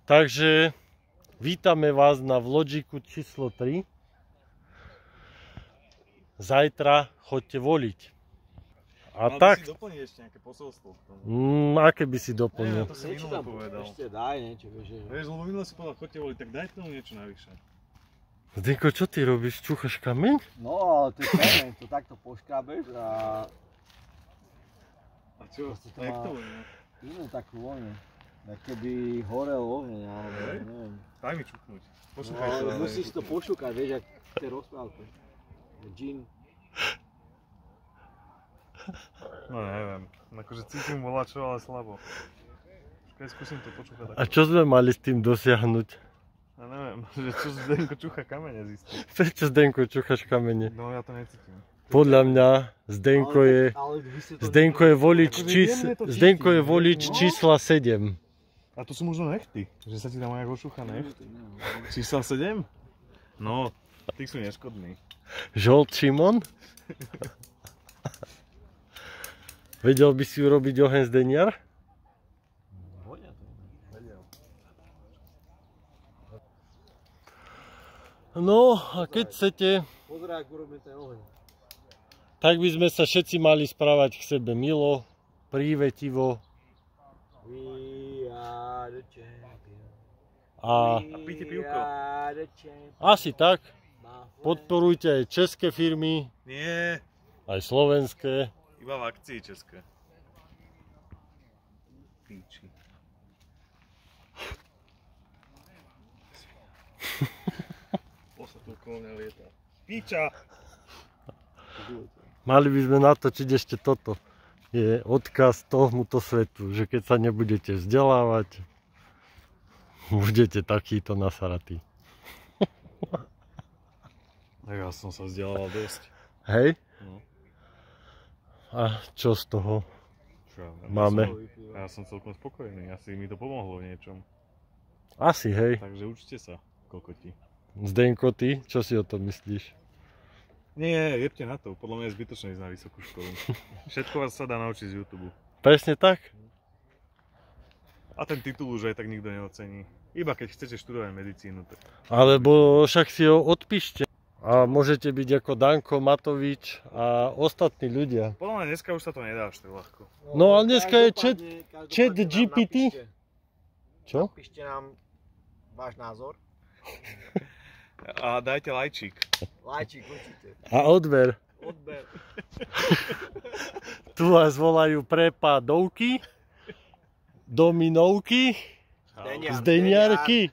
Takže vítame vás na vlogiku číslo 3. Zajtra choďte voliť. A mal tak... by si doplniť ešte nejaké posolstvo k tomu. Aké by si doplnil? To si minule povedal. Ešte daj niečo, vieš. Vieš, lebo minule si povedal, choďte voliť, tak daj tomu niečo navyše. Zdenko, čo ty robíš? Čúchaš kameň? No, ale to je kameň, to takto poškábeš a... A čo? A jak to bude? Inú takú voňu. Jak keby horel oheň, alebo neviem. Daj mi čuknúť. No, Pošúkaj ale to. musíš to pošúkať, vieš, jak tie rozprávky. Gin. No neviem, akože cítim volačo, ale slabo. Počkaj, skúsim to počúchať. A čo sme mali s tým dosiahnuť? Ja neviem, že čo Zdenko čúcha kamene zistí. Prečo Zdenko čúchaš kamene? No ja to necítim. Podľa mňa Zdenko je volič čísla 7. A to sú možno nechty, že sa ti tam nejak ošúcha necht. Čísla 7? No, tí sú neškodní. Žolt Šimon? Vedel by si urobiť oheň z deniar? No a keď chcete, Pozeraj, ako urobíme ten oheň. tak by sme sa všetci mali správať k sebe milo, prívetivo We are the champion. a píte pivko. asi tak. Podporujte aj české firmy, Nie, aj slovenské. iba v akcii české. Píči. Osa tu okolo mňa lieta. Píča! Mali by sme natočiť ešte toto. Je odkaz tomuto svetu, že keď sa nebudete vzdelávať, budete takýto nasaratí. Ja som sa vzdelával dosť. Hej? No. A čo z toho Čo, máme? Ja som celkom spokojný, asi mi to pomohlo v niečom. Asi, hej. Takže učte sa, kokoti. Zdenko, ty, čo si o tom myslíš? Nie, jebte na to, podľa mňa je zbytočné ísť na vysokú školu. Všetko vás sa dá naučiť z YouTube. Presne tak? A ten titul už aj tak nikto neocení. Iba keď chcete študovať medicínu. Tak... Alebo však si ho odpíšte. A môžete byť ako Danko, Matovič a ostatní ľudia. Podľa mňa dneska už sa to nedá až tak ľahko. No ale dneska je chat GPT. Čo? Napíšte nám váš názor. A dajte lajčík. Lajčík určite. A odber. Odber. Tu vás volajú prepadovky, dominovky, zdeniarky.